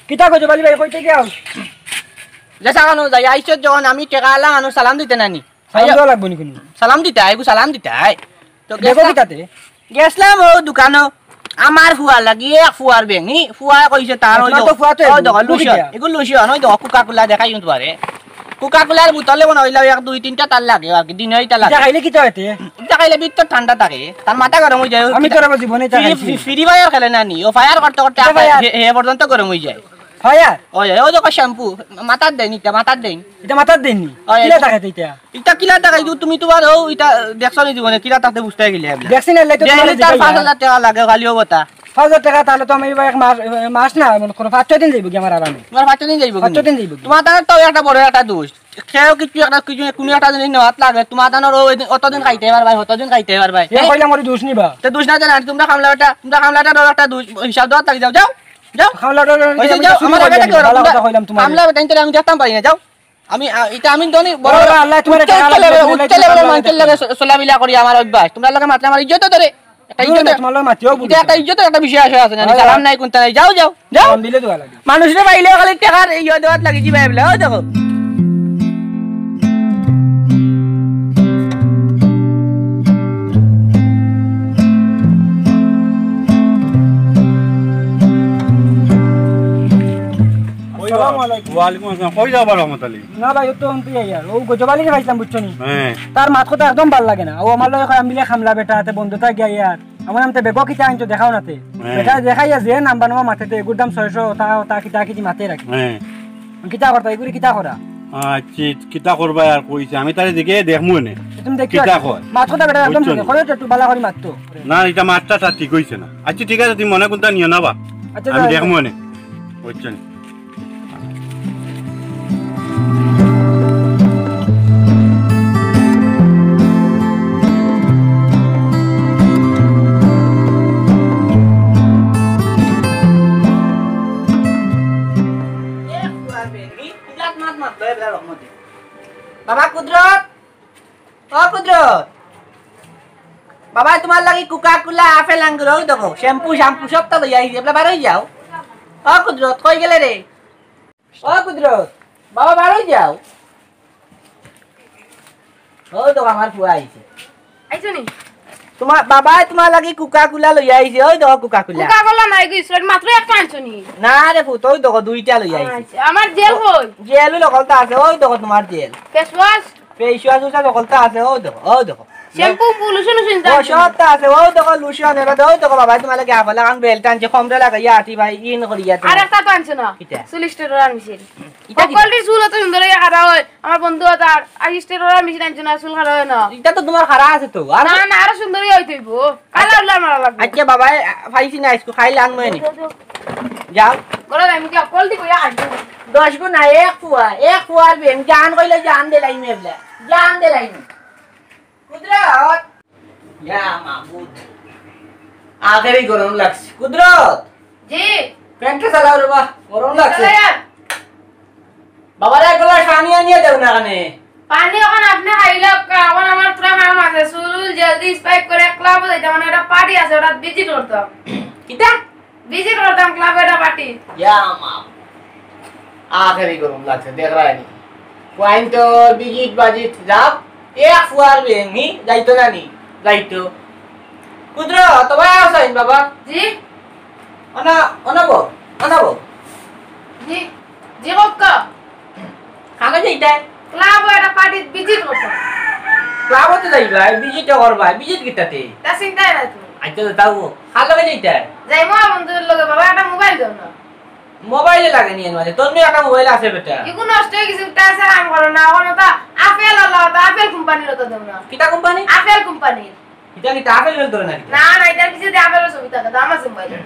কিতা কইছো বালি ভাই কইতে যাও লেসা কানো যাই আইছো যখন আমি টেকা আলা আনো সালাম দিতে নানি সালাম দেওয়া লাগবো নি কোনো সালাম দিতে আইগু সালাম দিতে আই তো দেখো কিতাতে গেছলাম ও দোকানো আমার ফুয়া লাগি এক ফুয়ার বেঙি ফুয়া কইছে তার ওই তো ফুয়া তো দোকান লুসিয়া এগুলো লুসিয়া নয় তো কোকা কোলা দেখাই কিন্তু পারে কোকা কোলার বোতলে বনাইলা এক দুই তিনটা তার লাগে আর কি দিন হইতা লাগে খাইলে কিতা হইতে এটা খাইলে ভিতর ঠান্ডা থাকে তার মাথা গরম হই যায় আমি তোর জীবনে তা খাইছি ফ্রি ফায়ার খেলে নানি ও ফায়ার করতে করতে হে পর্যন্ত গরম হই যায় ফায়ার ও দেখো শ্যাম্পু মাথার দেন এটা মাথার দেন এটা মাথার দেননি কিলা টাকাতে এটা এটা কিলা টাকা তুমি তোমার ও এটা দেখছ নি জীবনে কিলা টাকাতে বুঝতে গেলে ভ্যাকসিন এলাই তো তার 5000 টাকা লাগে খালিও বতা 5000 টাকা তাহলে তো আমি এক মাস না কোন 5-6 দিন যাইব কি আমার আরামে তোমার 5 দিন যাইব 5 দিন যাইব তোমার তো একটা বড় একটা দোষ খেও কিছু একটা কিছু কোন একটা দিন নেওয়াত লাগে তোমার তানোর অতদিন খাইতে পারবা অতদিন খাইতে পারবা এ কইলা মরি দোষ নিবা তো দোষ না জানা তোমরা খামলাটা একটা দোষ হিসাব দাও তাই যাও যাও যাও খামলাটা যাও আমার আগে থেকে কথা কইলাম তোমার খামলা বেটাইতে আমি দেখতাম পারি না যাও আমি এটা আমি দনি বড় আল্লাহ তোমার উচ্চ লেভেলের মানুষের লাগে চলাবিলা করি আমার অভ্যাস তোমরা লাগে মাত্র আমার ইজ্জত ধরে একটা ইজ্জত তোমার মাটিও বুঝি একটা ইজ্জতের একটা বিষয় আছে না সালাম নাই কোনটা নাই যাও যাও যাও দিলে তো লাগে মানুষরে পাইলে খালি টাকার ইয়া দেওয়াত লাগি জি ভাই বলে ও দেখো তার মাত কথা একদম ভাল লাগে না ও আমার লগে মিলে খামলা বেটা বন্ধুতা গিয়া ইয়ার আমার নামতে বেগ কিতা আনছো দেখাও নাতে বেটা দেখাইয়া যে নাম্বার নামা মাথাতে এগুর দাম 600 তা কিতা কিজি মাতে রাখি কিতা করতা এগুরি কিতা করা আচ্ছা কিতা করবা আর কইছে আমি তারে দিকে দেখমু নে তুমি দেখি কিতা কর মাত কথা বেটা একদম কই একটু বালা করি মাততো না এটা মাতটা ঠিক কইছে না আচ্ছা ঠিক আছে তুমি মনে কোনটা নিও না বা আমি দেখমু নে বুঝছেন বাবা কুদরত ও কুদরত বাবা তোমার লাগি কোকা কোলা আপেল আঙ্গুর ওই দেখো শ্যাম্পু সব তো লই আইছি এবলা বারই যাও ও কুদরত কই গেলে রে ও কুদরত বাবা বারই যাও ও তো আমার ফুয়া আইছে নি তোমার বাবা তোমার লাগি কোকা কোলা লই আইছে ওই দেখো কোকা কোলা নাই গইছ মাত্র একটা আনছনি না রে ফুটো ওই দেখো দুইটা লই আইছে আমার জেল কই জেল লগলতা আছে ওই দেখো তোমার জেল ফেস ওয়াশ লগলতা আছে ওই দেখো শ্যাম্পু লোশন ও সবটা আছে ওই দেখো লোশন এরা ওই দেখো বাবা তোমার লাগি আপেল আং বেলটা আনছে কমরে লাগাইয়া আটি ভাই ইন করিয়া আর একটা তো আনছ না সুলিস্টেরোর মিশিল এটা কোয়ালিটি চুল তো সুন্দর খারা হয় আমার বন্ধু তার আইস্টেরোর মিশিল আনছ না চুল খারা হয় না এটা তো তোমার খারা আছে তো আর না না আর সুন্দরই হইতইব কালার মারা লাগবে আচ্ছা বাবা ফাইছি না ইসকো খাইলে আনমই নি যাও বড় আমি কি কোয়ালিটি কইয়া আনছ 10 গুণ এক ফুয়ার বেন জান কইলে জান দে লাই মেবলা জান দে লাই কুদরত ইয়া মাহমুদ আগে গরম লাগছে কুদরত জি ফ্যানটা চালাও রে বাবা গরম লাগছে বাবা রে গলা পানি আনিয়ে দাও না কানে পানি ওখানে আপনি খাইলে এখন আমার পুরো কাম আছে চুল জলদি স্পাইক করে ক্লাব যাইতে মানে একটা পার্টি আছে ওটা ভিজিট করতাম কিটা ভিজিট করতাম ক্লাবে একটা পার্টি ইয়া মা আগে গরম লাগছে দেখ রানি পয়েন্ট তো ভিজিট বাজিট যাব এক ফুয়ার বেনি যাইতো না নি যাইতো কুদরত তো ভাই আছেন বাবা জি অনাবো জি জি বক্কা কানে যাইতা ক্লাবে একটা পার্টি ভিজিট করতাম ক্লাবতে যাইবা ভিজিট করবা ভিজিট কিটাতে তা চিন্তা নাই তুমি আইতো তাও হালকে যাইতা যাই মা বন্ধুর লগে বাবা একটা মোবাইল দাও না মোবাইলে লাগে নি মানে তোর একটা মোবাইল আছে বেটা ইগু নষ্ট হয়ে গেছে তা সারাম করো না এখন তো আপেল আল্লাহ তো আপেল কোম্পানির তো দাও না কিটা কোম্পানি আপেল কোম্পানি এটা কি আপেল বেল ধরে নাকি না না এটার পিছে দিয়ে আপেলের ছবি থাকে দাম আছে মোবাইলে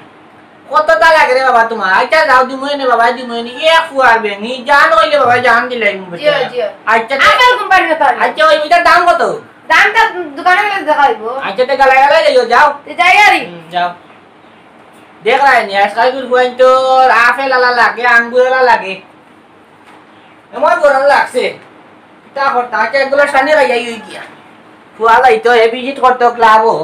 কতটা লাগে রে বাবা তোমার আচ্ছা যাও দিমই নে বাবা দিমই নি এক ফুয়ার বেনি জান হইলে বাবা জান দিলাই মু জিও জিও আচ্ছা আপেল কোম্পানি না তার আচ্ছা ওই এটার দাম কত দামটা দোকানে গেলে দেখাইবো আচ্ছা তে গালা গালা যাও যাও তে যাই আরি যাও দেখ রাই নি আজকাল গুল ফুয়াইন তো আপেল আলা লাগে আঙ্গুর আলা লাগে আমার গরম লাগছে তা করতে আচ্ছা এগুলো সামনে রাই হই গিয়া ফুয়ালাই তো এ ভিজিট করতে ক্লাবও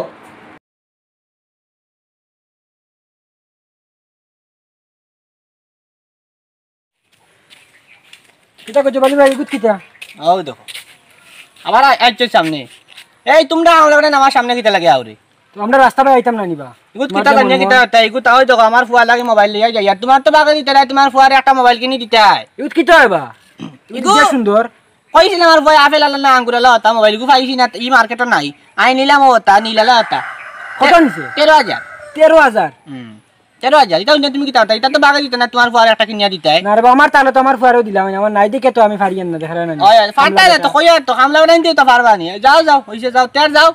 কিটা কইছো বালি ভাই গুড কিটা ও দেখো আবার আইছে সামনে এই তোমরা আমলা আমার সামনে কিটা লাগে আউরে তো আমরা রাস্তা পাই আইতাম না নিবা ইগুত কিটা লাগে কিটা তাই ইগুত ওই দেখো আমার ফুয়া লাগে মোবাইল লিয়া যায় আর তোমার তো বাগে দিতে নাই তোমার ফুয়ারে একটা মোবাইল কিনে দিতে হয় ইউত কিটা হইবা ইগুত সুন্দর কইছিল আমার ভাই আপেল আলা না আঙ্গুর আলা তা মোবাইল গু পাইছি না ই মার্কেটে নাই আই নিলাম ওটা নিলালা ওটা কত নিছে 13000 13000 13000 এটা তুমি কিটা এটা তো বাগে দিতে না তোমার ফুয়ারে একটা কিনে দিতে হয় না রে আমার তাহলে তো আমার ফুয়ারও দিলাম আমার নাই দেখে তো আমি ফারিয়ান না দেখারে না ওই ফাটা তো কইয়া তো কামলা বানাই দিও তো পারবা নি যাও যাও হইছে যাও তের যাও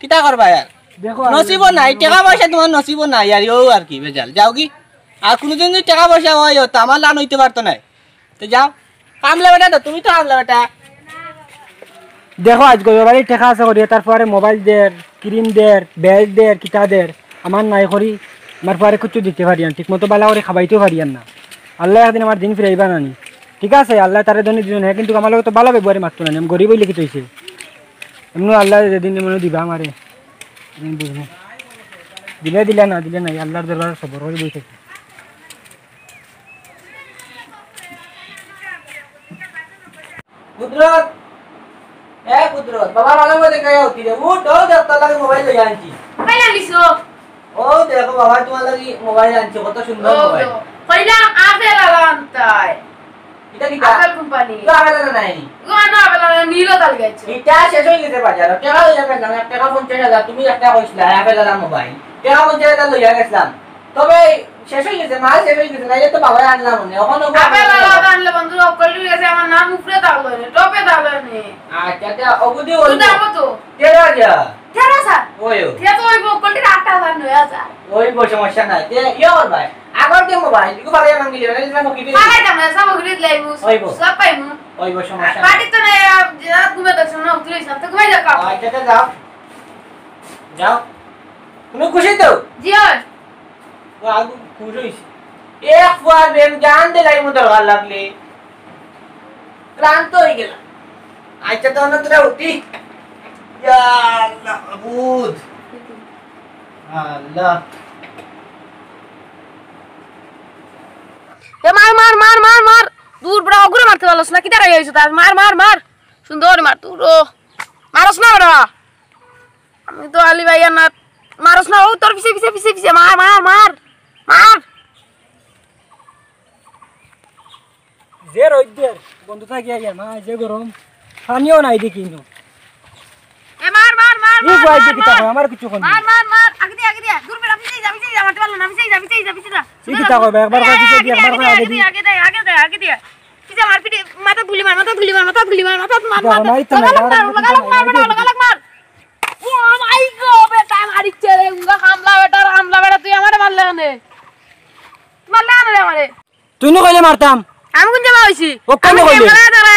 কিটা করবা यार দেখো নসিব নাই টাকা পয়সা তোমার নসিব নাই আর ও আর কি বেজাল যাও কি আর কোনদিন যদি টাকা পয়সা হয় তো আমার লান হইতে পারতো না তো যাও কামলা বেটা তো তুমি তো কামলা বেটা দেখো আজ গয়বাড়ি টাকা আছে করি তারপরে মোবাইল দের ক্রিম দের বেল দের কিটা দের আমার নাই করি আমার পরে কিছু দিতে পারিয়ান ঠিক মতো বালা করে খাবাইতেও পারিয়ান না আল্লাহ একদিন আমার দিন ফিরাইবা নানি ঠিক আছে আল্লাহ তারে ধনী দিন হ্যাঁ কিন্তু আমার লোক তো ভালো ব্যবহারে মারতো না আমি গরিব হইলে কি হইছে এমনি আল্লাহ যেদিন মনে দিবা আমারে বুঝবো দিলে দিলে না দিলে নাই আল্লাহর দরবারে সবর করে বসে কুদরত কুদরত বাবা ভালো করে গায় হতি রে ও তো দেখতে লাগে মোবাইল লই আনছি মোবাইল আনিছো ও দেখো বাবা তোমার লাগি মোবাইল আনছি কত সুন্দর মোবাইল কইলা আপেল আলা আনতাই এটা কি আপেল কোম্পানি তো আবেলা না নাই গোনা আপেল আলা নীলো তাল গেছে এটা শেষ হয়ে গেছে বাজার টাকা লইয়া গেলাম টাকা 50000 তুমি একটা কইছিলা আপেল আলা মোবাইল টাকা 50000 লইয়া গেছিলাম তবে শেষ হয়ে গেছে মাল শেষ হয়ে গেছে নাইলে তো বাবা আনলাম না এখন আপেল আলা আনলে বন্ধু কইলি গেছে আমার নাম উপরে দাও না টপে দাও না আচ্ছা আচ্ছা ওগুদি ওই তুই দাও তো 13000 কেরা স্যার ওই তে তো ওই কলটি 8000 নয় আছে ওই সমস্যা নাই তে ইয়োর ভাই আগর যে মোবাইল ইগো ভালো মাঙ্গিলে না তুমি কি দিলে পালাই দাম না সব গরিব লাইবু সব পাইমু ওই সমস্যা পাটি তো না রাত ঘুমে দেখছ না তুই সব তো ঘুমাই যাও আচ্ছা যাও যাও তুমি খুশি তো জি হয় ও আগু খুশি হইছে এক ফুয়ার বেম জান দে লাই মতো ভালো লাগলে ক্লান্ত হয়ে গেল আচ্ছা তো না তোরা উঠি ইয়া আল্লাহ আবুদ আল্লাহ এ মার মার মার মার মার দূর বড় অগুরে মারতে পারলস না কি টাকা হইছে তার মার মার মার সুন্দর মার তুই ও মারস না বড় আমি তো আলী ভাইয়া না মারস না ও তোর পিছে পিছে পিছে পিছে মার মার মার মার যে রইদের বন্ধু থাকি আগে মা যে গরম পানিও নাই দেখি নো এ মার মার মার এই কই দেখি তা আমার কিছু কোন মার মার মার আগে দে দূর বেড়া পিছে যা মারতে পারল না পিছে যা এই কি তা কই একবার কই পিছে দি একবার কই আগে দি আগে দে পিছে মার পিছে মাথা ধুলি মার মাথা মার মার তো না লাগালাক মার ও মাই গো বেটা মারিছে রে উঙ্গা হামলা বেটা তুই আমারে মারলে রে আমারে তুই ন কইলে মারতাম আমি কোন জামা হইছি ও কেন কইলে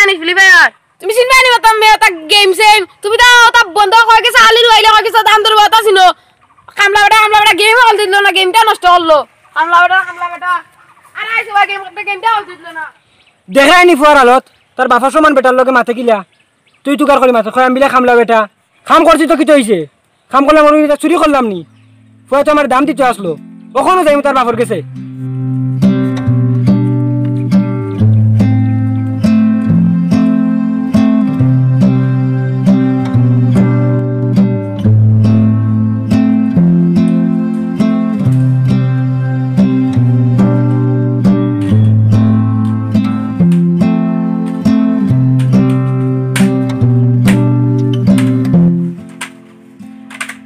আনি ফ্লিপার তুমি চিনবা নি মতাম মে তা গেম সেম তুমি তা বন্ধ কই গেছ আলি রইলে কই গেছ দাম ধরবা তা ছিনো কামলা বেটা গেম হল দিল না গেমটা নষ্ট হলো কামলা বেটা আরে আইছো গেমটা হল দিল না দেখাই নি ফুয়ার হালত তোর বাপা সমান বেটার লগে মাথা কিলা তুই তুকার করি মাথা খয়াম বিলে খামলা বেটা খাম করছি তো কি হইছে খাম করলাম আমি চুরি করলাম নি ফুয়া তো আমার দাম দিতে আসলো কখনো যাই তার বাপর গেছে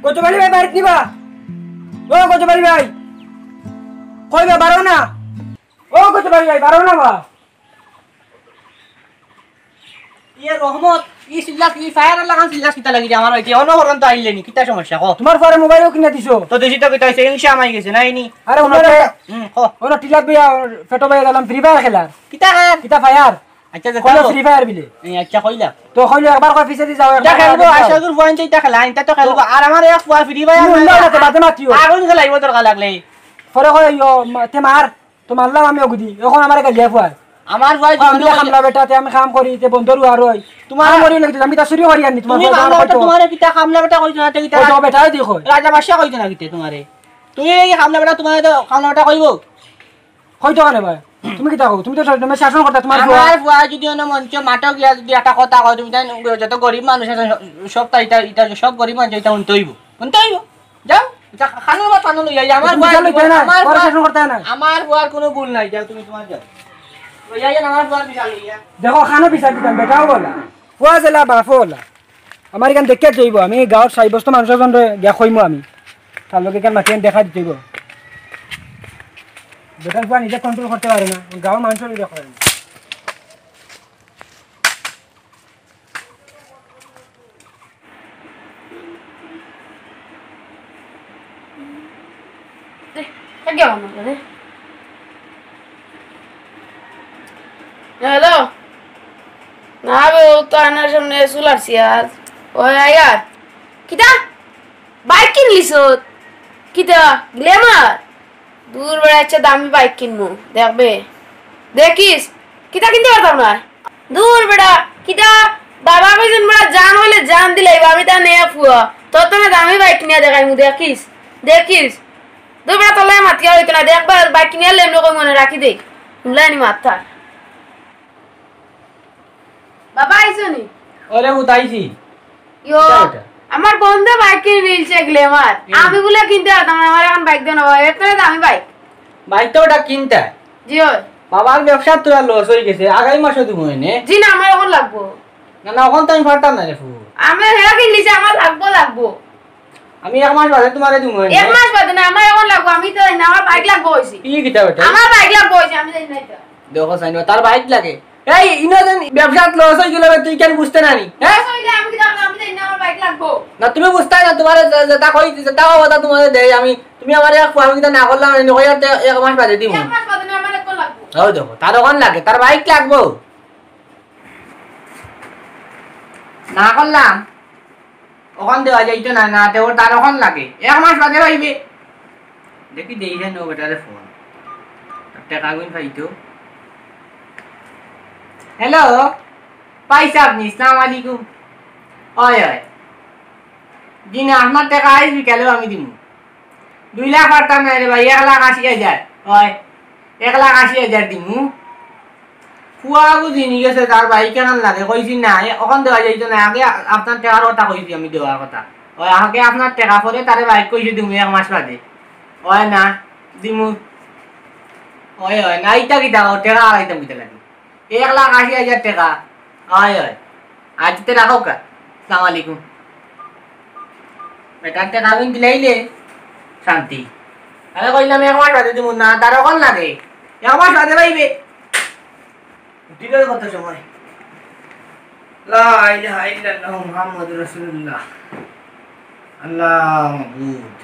কচুবাড়ি ভাই বাড়িতে নিবা ও কচুবাড়ি ভাই কই বা বারো না ও কচুবাড়ি ভাই বারো না বা ইয়ে রহমত ই সিল্লাস ই ফায়ার লাগান সিল্লাস কিতা লাগি আমার হইছে অনহরণ তো আইলেনি কিতা সমস্যা কো তোমার পরে মোবাইলও কিনে দিছো তো দেশি তো কিতা হইছে ইংশা মাই গেছে নাইনি আরে ওনার কো ওনার টিলাত বিয়া ফটো বাইয়া গেলাম ফ্রি ফায়ার খেলার কিতা খান কিতা ফায়ার আচ্ছা কইলো দেখো ফ্রি ফায়ার বিলে আচ্ছা কইলা তো কইলো একবার কই পিছে দি যাও এটা খেলবো আশাগুর পয়েন্ট এটা খেলা এটা তো খেলবো আর আমার এক ফুয়া ফ্রি ভাই তুমি উল্টা উল্টা বাদে মাতিও আগুন খেলাইবো দরকার লাগলে পরে কই তে মার তো মারলাম আমি ওগুদি এখন আমার কাছে লিয়া আমার ভাই আমি খামলা বেটাতে আমি কাম করি তে বন্ধুর আর হই তোমার মরি লাগি আমি তা চুরি করি আনি তোমার তুমি খামলা বেটা তোমারে কিতা খামলা বেটা কইছ না কিতা তো বেটা দেখো রাজা বাদশা কইছ না কিতে তোমারে তুমি এই খামলা বেটা তোমারে তো খামলা বেটা কইবো কই তো কানে ভাই তুমি কি তাকো তুমি তো তুমি শাসন করতে তোমার আমার ফুয়া যদি অন্য মঞ্চ মাটক গিয়া যদি একটা কথা কয় তুমি তাই যত গরিব মানুষ আছে সব তাই এটা সব গরিব মানুষ এটা উনতইব যাও এটা খানুন বা খানুন লইয়া আমার আমার শাসন করতে না আমার ফুয়ার কোনো ভুল নাই যাও তুমি তোমার যাও লইয়া আমার ফুয়ার বিচার লইয়া দেখো খানো বিচার দিতাম বেটাও বলা ফুয়া জেলা বাফও বলা আমার এখান দেখে যাইব আমি গাঁৱৰ 4 বছৰ মানুষের জন্য গিয়া কইমু আমি তার লগে কেন মাতেন দেখা দিতেইব বেটার ফুয়া নিজে কন্ট্রোল করতে পারে না গাঁৱৰ মানুষের দেখা পারে না হ্যালো না বে ও তো আনার সামনে চুলারছি আর ওই আয়ার কিতা বাইক কিনলিস কিতা গ্ল্যামার দূর বেড়াচ্ছে দামি বাইক কিনবো দেখবে দেখিস কিতা কিনতে পারতাম না দূর বেড়া কিতা বাবা কইছেন বেড়া জান হইলে জান দিলাই আমি তা নেয়া ফুয়া তোর তো দামি বাইক কিনে দেখাই মু দেখিস দেখিস দূর বেড়া তোলাই মাতিয়া হইতো না দেখবার বাইক কিনে এলে এমনি কই মনে রাখি দে শুনলাই মাথা বাবা আইসনি ওরে উতাইছি ইয়ো আমার বন্ধু বাইক কিনে নিলছে গ্ল্যামার আমি বলে কিনতে পারতাম না আমার এখন বাইক দেন এত দামি বাইক বাইক তো ওটা কিনতে জি ওই বাবার ব্যবসা তোরা লস হয়ে গেছে আগামী মাসে তুমি এনে জি না আমার এখন লাগবো না না এখন তো আমি পারতাম না রে ফু আমি হেরা কিনলিছে আমার লাগবো আমি এক মাস বাদে তোমারে দিমু এনে এক মাস বাদে না আমার এখন লাগবো আমি তো না আমার বাইক লাগবো হইছি কি কিতা বেটা আমার বাইক লাগবো হইছি আমি জানি না এটা দেখো সাইন তার বাইক লাগে এই ইনোজেন ব্যবসা লস হয়ে গেল তুই কেন বুঝতে নানি হ্যাঁ আমি কি জানি আমি জানি না আমার বাইক লাগবো না তুমি বুঝতে না তোমারে যেটা কই যেটা কথা তোমারে দেই আমি তুমি আমারে এক আমি কিটা না করলাম এনে কই এক মাস বাদে দিমু এক মাস বাদে না আমার এখন লাগবো ও দেখো তার ওখান লাগে তার বাইক লাগবো না করলাম ওখান দেওয়া যাইতো না না দেও তার ওখান লাগে এক মাস বাদে পাইবে দেখি দেই রে নো বেটারে ফোন টাকা গুন পাইতো হ্যালো পাইছে আপনি আসসালামু আলাইকুম ওই ওই জি না আপনার টাকা আইস বিকালেও আমি দিব 2 লাখ পারতাম না রে ভাই 1,80,000 ওই 1,80,000 দিমু ফুয়া বুঝি নি গেছে তার ভাই কেন লাগে কইছি না ওখান দেওয়া যাইতো না আগে আপনার টাকার কথা কইছি আমি দেওয়ার কথা ওই আগে আপনার টাকা পরে তারে বাইক কইছি দিমু এক মাস বাদে ওই না দিমু ওই ওই না ইটা কি টাকা টাকা আইতাম কিটা লাগে 1,80,000 টাকা ওই ওই আজ তে রাখো কা আসসালামু আলাইকুম বেটার টাকা আমি দিলাইলে শান্তি আরে কইলাম এক মাস বাদে দিমু না তার ওখান লাগে এক মাস বাদে পাইবে দিলের কত সময় লা ইলাহা ইল্লাল্লাহু মুহাম্মাদুর রাসূলুল্লাহ আল্লাহ মাবুদ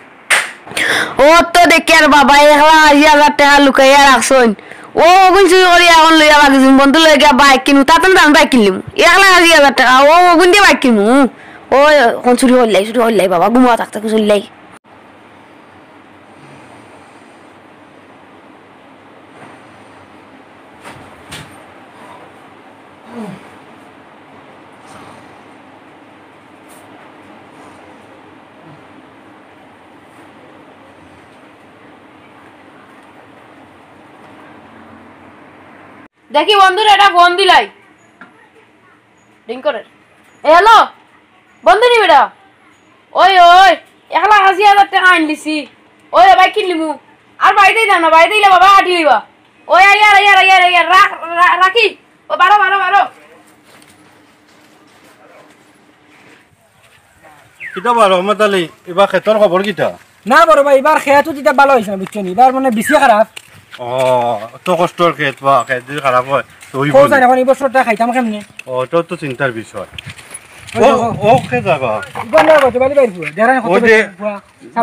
ও তো দেখি আর বাবা 1,80,000 টাকা লুকাইয়া রাখছন ও ওগুন চুরি করি এখন লইয়া বাগিছুন বন্ধু লই গিয়া বাইক কিনু তাতে দাম বাইক কিনলিম 1,80,000 টাকা ও ওগুন দিয়ে বাইক কিনু ও কোন চুরি হইলাই বাবা ঘুমা থাকতে চুরিলাই দেখি বন্ধুরা এটা ফোন দিলাই রিং করে হ্যালো বন্ধু নি বেটা ওই 1,80,000 টাকা আনলিছি ওই বাইক কিনলিমু আর বাইতেই দাম না বাইতেই লে বাবা আটি লইবা ওই আয়ার রাখি ও বারো কিতা বা রহমত আলী এবার ক্ষেত্ৰৰ খবৰ কিতা না বড় ভাই এবার খেয়াতো যেটা ভালো হয়েছে না বুঝছো নি এবার মানে বেশি খারাপ ও তো কষ্টর ক্ষেত বা ক্ষেত যদি খারাপ হয় তো ওই কোন জানি এখন এই বছরটা খাইতাম কেমনে ও তো চিন্তার বিষয় ও কে যাবা বন্ধ গজবালি বাইরবো দেখান কত ওই যে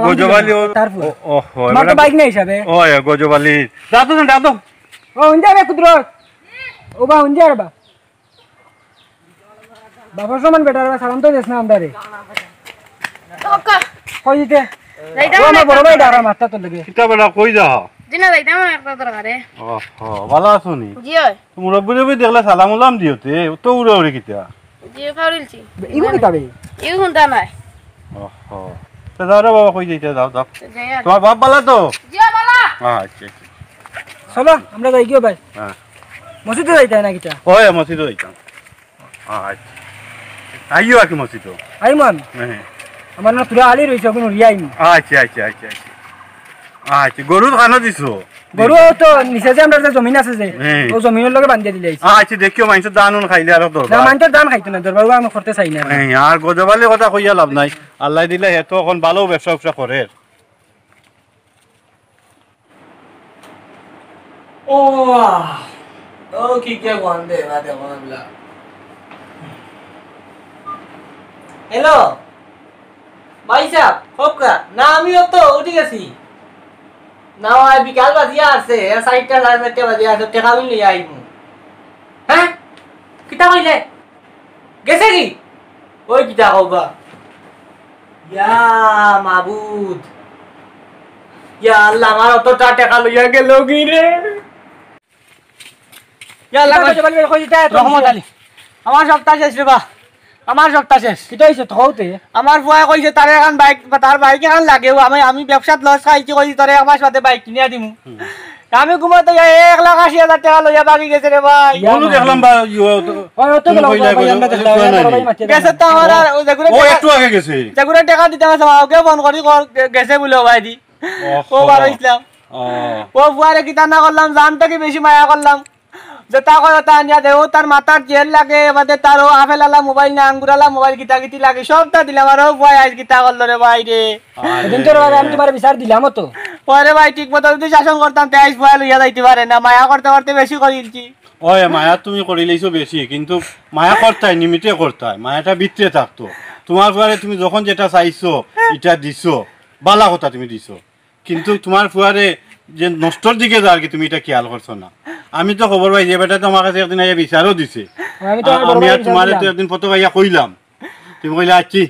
গজবালি তারপর ও তোমার তো বাইক নেই হিসাবে ও গজবালি দাদু ও হুঞ্জা বে কুদরত ও বা হুঞ্জা রে বা বাবার সমান বেটার সালাম তো দেশ না আমদারে ওকা কই দিতে যাইতাম ও আমার বড় ভাই ডারা মাথা তো লাগে কিতা বেলা কই যা দিনা যাইতাম একটা দরকারে ও ভালো আছনি জি হয় মুরব্বি দেখলে সালাম উলাম দিওতে তো উড়ে উড়ে কিতা জি খাওয়াইলছি ইগো কি তবে ইউ হুনতা নাই ওহো তো যাও রে বাবা কই যাইতে যাও যাই আর তোমার বাপ ভালো তো জি বালা আচ্ছা চলো আমরা যাই গিয়ে ভাই হ্যাঁ মসজিদে যাইতে না কিটা ওই মসজিদ যাইতাম আচ্ছা আইও আর কি মসজিদ আইমান হ্যাঁ আমার না তুরা আলি রইছে কোন রিয়াই আচ্ছা গরু খানো দিছো গরু তো নিচে যে আমরা যে জমিন আছে যে হ্যাঁ। ও জমিনের লগে বান্ধিয়ে দিলে আচ্ছা দেখিও মানুষের দান খাইলে আর না দরকার মানতে দাম খাইতো না দরবার আমি করতে চাই না হ্যাঁ আর গজবালি কথা কইয়া লাভ নাই আল্লাহ দিলে হে তো এখন ভালো ব্যবসা করে ও ও কি কে গন্ধে বাদে গন্ধলা হ্যালো ভাই সাহেব হোকা না আমিও তো উঠে গেছি না হয় বিকাল বাজিয়া আছে 4টা 4:30 বাজিয়া আছে টাকা আমি লই আইমু হ্যাঁ কিতা কইলে গেছে কি ওই কিতা কওবা ইয়া মাবুদ ইয়া আল্লাহ আমার অত টাকা লইয়া গেল কি রে ইয়া আল্লাহ রহমত আলী আমার সপ্তাহ শেষ রে বা আমার সপ্তাহ শেষ কিটা হইছে তোতে আমার বুয়া কইছে তার এখন বাইক তার বাইক এখন লাগেও আমি ব্যবসাত লস খাইছি কইছি তোরে আমার সাথে বাইক কিনিয়া দিমু আমি ঘুমাতে যাই 1,80,000 টাকা লইয়া বাকি গেছে রে ভাই বলু দেখলাম বা ওই অত গেল ভাই আমরা দেখলাম ভাই মাটি গেছে তো আমার যেগুলো ও একটু আগে গেছে যেগুলো টাকা দিতে আছে ওকে ফোন করি গেছে বলে ভাই দি ও বার ইসলাম ও বুয়ারে কিতা না করলাম জানতে কি বেশি মায়া করলাম যেটা কয় তা আনিয়া দেও তার মাথার জেল লাগে এবারে তার ও আপেলালা মোবাইল না আঙ্গুরালা মোবাইল কিতা কিতি লাগে সবটা দিলাম আর ও ভাই আজ কিতা করলো রে ভাই রে দিন তোর আমি তোমার বিচার দিলাম তো পরে ভাই ঠিক মতো যদি শাসন করতাম তেইশ ভয় লইয়া যাইতে পারে না মায়া করতে করতে বেশি করিলছি ওই মায়া তুমি করিলেইছো বেশি কিন্তু মায়া করতাই নিমিতে করতাই মায়াটা ভিতরে থাকতো তোমার ফুয়ারে তুমি যখন যেটা চাইছো এটা দিছো বালা কথা তুমি দিছো কিন্তু তোমার ফুয়ারে যে নষ্টর দিকে যার কি তুমি এটা খেয়াল করছো না আমি তো খবর পাই যে বেটা তোমার কাছে একদিন আইয়া বিচারও দিছে আমি আর তোমার তো একদিন ফটো পাইয়া কইলাম তুমি কইলা আছি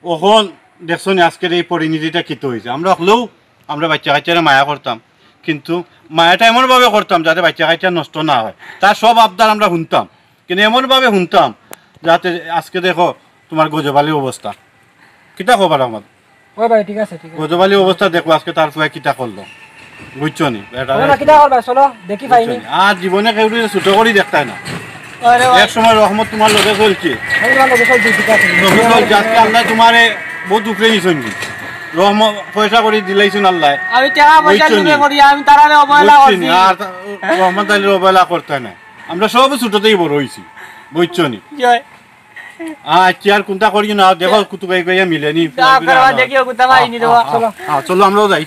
ওখন দেখছো নি আজকের এই পরিণতিটা কিতো হয়েছে আমরা হলেও আমরা বাচ্চা কাচ্চারা মায়া করতাম কিন্তু মায়াটা এমনভাবে করতাম যাতে বাচ্চা কাচ্চা নষ্ট না হয় তার সব আবদার আমরা শুনতাম কিন্তু এমনভাবে শুনতাম যাতে আজকে দেখো তোমার গজবালির অবস্থা কিতা খবর আমার ওই ভাই ঠিক আছে গজবালির অবস্থা দেখো আজকে তার ফুয়া কিতা করলো বুঝছো নি আমরা কিটা করবা চলো দেখি পাইনি আর জীবনে কেউ ছোট করি দেখতাই না আরে ভাই এক সময় রহমত তোমার লোকে চলছে আমি তোমার লগে সব ঠিক আছে আজকে আল্লাহ তোমারে বহুত উপরে নিছন রহমত পয়সা করে দিলাইছুন আল্লাহ আমি টাকা পয়সা লুকে করি আমি তারারে অবহেলা করছি আর রহমত আলীর অবহেলা করতে না আমরা সব ছোটতেই বড় হয়েছি বুঝছো নি জয় আচ্ছা আর কোনটা করি না দেখো কুতুবাই গাইয়া মিলেনি দেখিও কোথা পাইনি দেওয়া চলো আমরাও যাই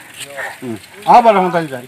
আবার রহমত আলী যাই